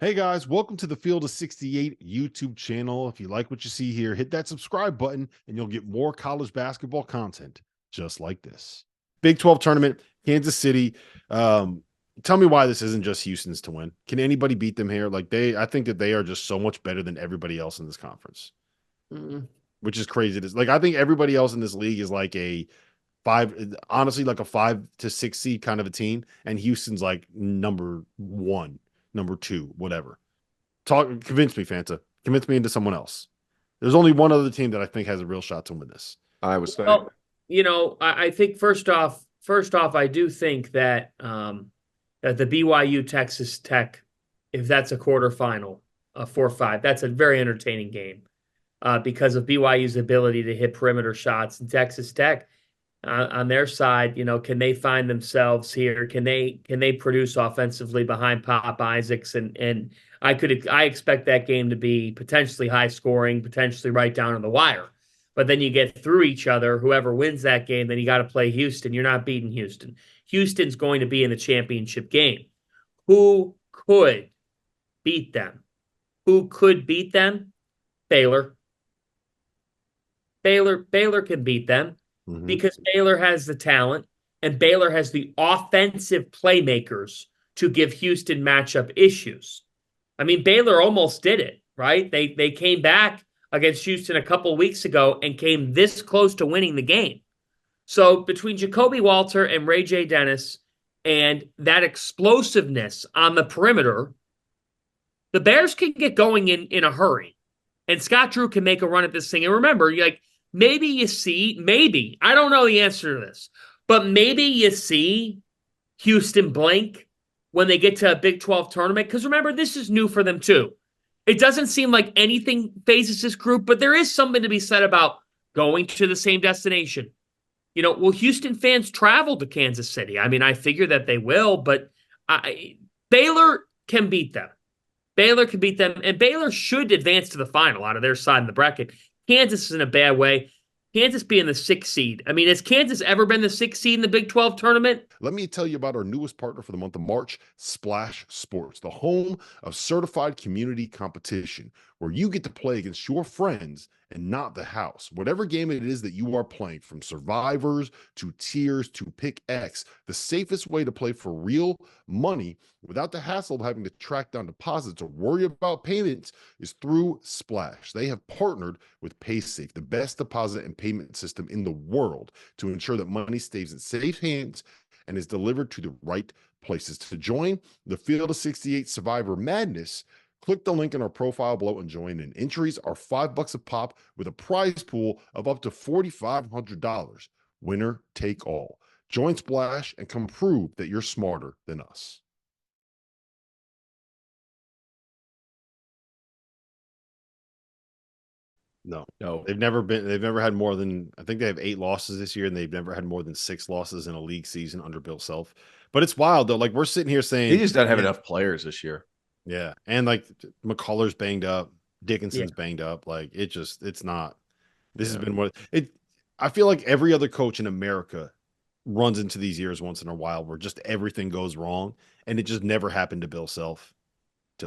Hey guys, welcome to the Field of 68 YouTube channel. If you like what you see here, hit that subscribe button and you'll get more college basketball content just like this. Big 12 tournament, Kansas City. Tell me why this isn't just Houston's to win. Can anybody beat them here? I think that they are just so much better than everybody else in this conference, which is crazy. I think everybody else in this league is like honestly, like a 5 to 6 seed kind of a team. And Houston's like number 1. Number 2, whatever. Convince me, Fanta. Convince me into someone else. There's only one other team that I think has a real shot to win this. I was saying. Well, I think first off, I do think that that the BYU Texas Tech, if that's a quarterfinal, 4-5, that's a very entertaining game because of BYU's ability to hit perimeter shots. And Texas Tech, on their side, can they find themselves here? Can they produce offensively behind Pop Isaacs? And I expect that game to be potentially high scoring, potentially right down on the wire. But then you get through each other. Whoever wins that game, then you got to play Houston. You're not beating Houston. Houston's going to be in the championship game. Who could beat them? Who could beat them? Baylor. Baylor can beat them. Because Baylor has the talent and Baylor has the offensive playmakers to give Houston matchup issues. I mean, Baylor almost did it, right? They came back against Houston a couple of weeks ago and came this close to winning the game. So between Jacoby Walter and Ray J. Dennis and that explosiveness on the perimeter, the Bears can get going in a hurry. And Scott Drew can make a run at this thing. And remember, maybe, I don't know the answer to this, but maybe you see Houston blink when they get to a Big 12 tournament. Because remember, this is new for them too. It doesn't seem like anything phases this group, but there is something to be said about going to the same destination. Will Houston fans travel to Kansas City? I mean, I figure that they will, but Baylor can beat them. Baylor can beat them, and Baylor should advance to the final out of their side in the bracket. Kansas is in a bad way. Kansas being the 6th seed. I mean, has Kansas ever been the 6th seed in the Big 12 tournament? Let me tell you about our newest partner for the month of March, Splash Sports, the home of certified community competition, where you get to play against your friends and not the house. Whatever game it is that you are playing, from survivors to tiers to pick X, the safest way to play for real money without the hassle of having to track down deposits or worry about payments is through Splash. They have partnered with PaySafe, the best deposit and payment system in the world, to ensure that money stays in safe hands and is delivered to the right places. To join the Field of 68 Survivor Madness, click the link in our profile below and join in. Entries are $5 a pop with a prize pool of up to $4,500. Winner take all. Join Splash and come prove that you're smarter than us. No, they've never had more than, I think they have 8 losses this year, and they've never had more than 6 losses in a league season under Bill Self. But it's wild though. Like, we're sitting here saying he just doesn't have enough players this year. Yeah. And like McCullough's banged up, Dickinson's banged up. Like, it's not, this has been what I feel like every other coach in America runs into these years once in a while where just everything goes wrong, and it just never happened to Bill Self.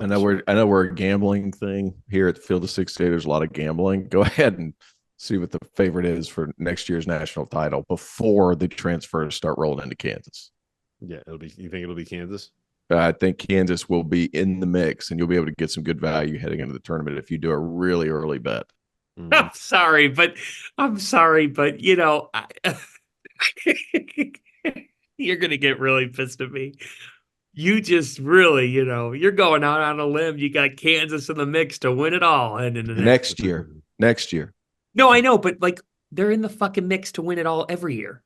I know we're a gambling thing here at the Field of 68. There's a lot of gambling. Go ahead and see what the favorite is for next year's national title before the transfers start rolling into Kansas. Yeah, you think it'll be Kansas? I think Kansas will be in the mix, and you'll be able to get some good value heading into the tournament if you do a really early bet. I'm sorry, but you're going to get really pissed at me. You just really, you're going out on a limb. You got Kansas in the mix to win it all. And next year. No, I know, but they're in the fucking mix to win it all every year.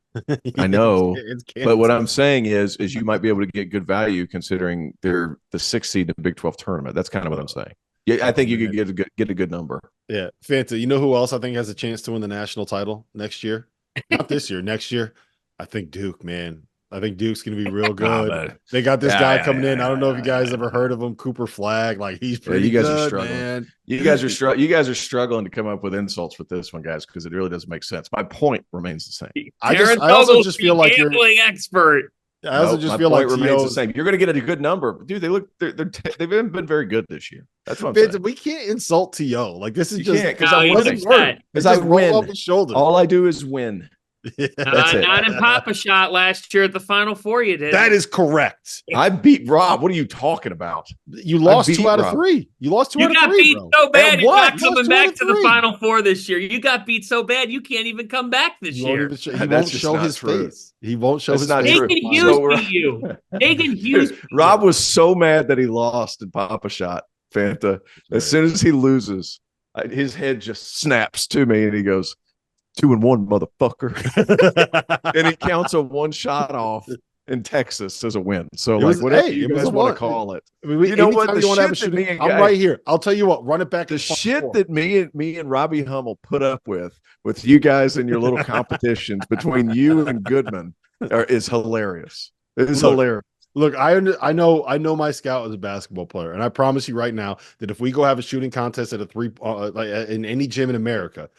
I know, but what I'm saying is you might be able to get good value considering they're the 6th seed in the Big 12 tournament. That's kind of what I'm saying. Yeah, I think you could get a good number. Yeah, Fanta, you know who else I think has a chance to win the national title next year? Not this year, next year. I think Duke, man. I think Duke's going to be real good. They got this guy coming in. I don't know if you guys ever heard of him, Cooper Flagg. Like, he's pretty you guys good, are struggling. Man. You guys are struggling to come up with insults with this one, guys, because it really doesn't make sense. My point remains the same. I also just feel like you're gambling expert. I also just feel like remains the same. You're going to get a good number, dude. They've been very good this year. That's what I'm saying. We can't insult T.O. Like this is because I wasn't worried. Because I win. Off his shoulder. All I do is win. That's it. Not in Papa Shot last year at the Final Four. You did. That is correct. I beat Rob. What are you talking about? You lost 2 out of 3. You lost 2 out of 3. You got beat so bad. You're not coming back to the Final Four this year. You got beat so bad you can't even come back this year. He won't show his face. He won't show his face. Hagan Hughes beat you. Hagan Hughes. Rob was so mad that he lost in Papa Shot. Fanta. As soon as he loses, his head just snaps to me, and he goes, 2-1, motherfucker. And he counts a 1 shot off in Texas as a win. So, whatever you guys want to call it. I mean, you know what? The shit that I'm right here. I'll tell you what. Run it back. The shit that me and Robbie Hummel put up with you guys and your little competitions between you and Goodman is hilarious. It is hilarious. Look, I know my scout is a basketball player, and I promise you right now that if we go have a shooting contest at in any gym in America,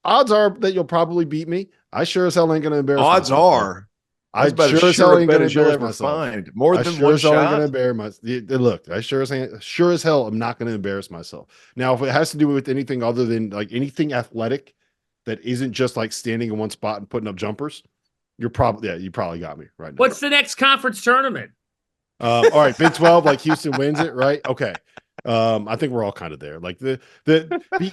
odds are that you'll probably beat me. I sure as hell ain't going to embarrass myself. Odds are. I sure as hell ain't going to embarrass myself. Find. More than one shot. I sure as hell ain't going to embarrass myself. Look, I sure as hell I'm not going to embarrass myself. Now, if it has to do with anything other than like anything athletic that isn't just like standing in one spot and putting up jumpers, you probably got me right now. What's the next conference tournament? All right, Big 12, like Houston wins it, right? Okay. I think we're all kind of there. Like the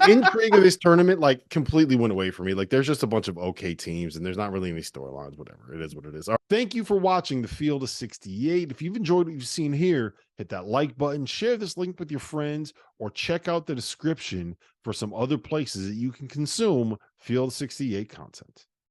intrigue of this tournament like completely went away from me. Like there's just a bunch of okay teams and there's not really any storylines, whatever. It is what it is. All right. Thank you for watching the Field of 68. If you've enjoyed what you've seen here, hit that like button, share this link with your friends, or check out the description for some other places that you can consume Field of 68 content.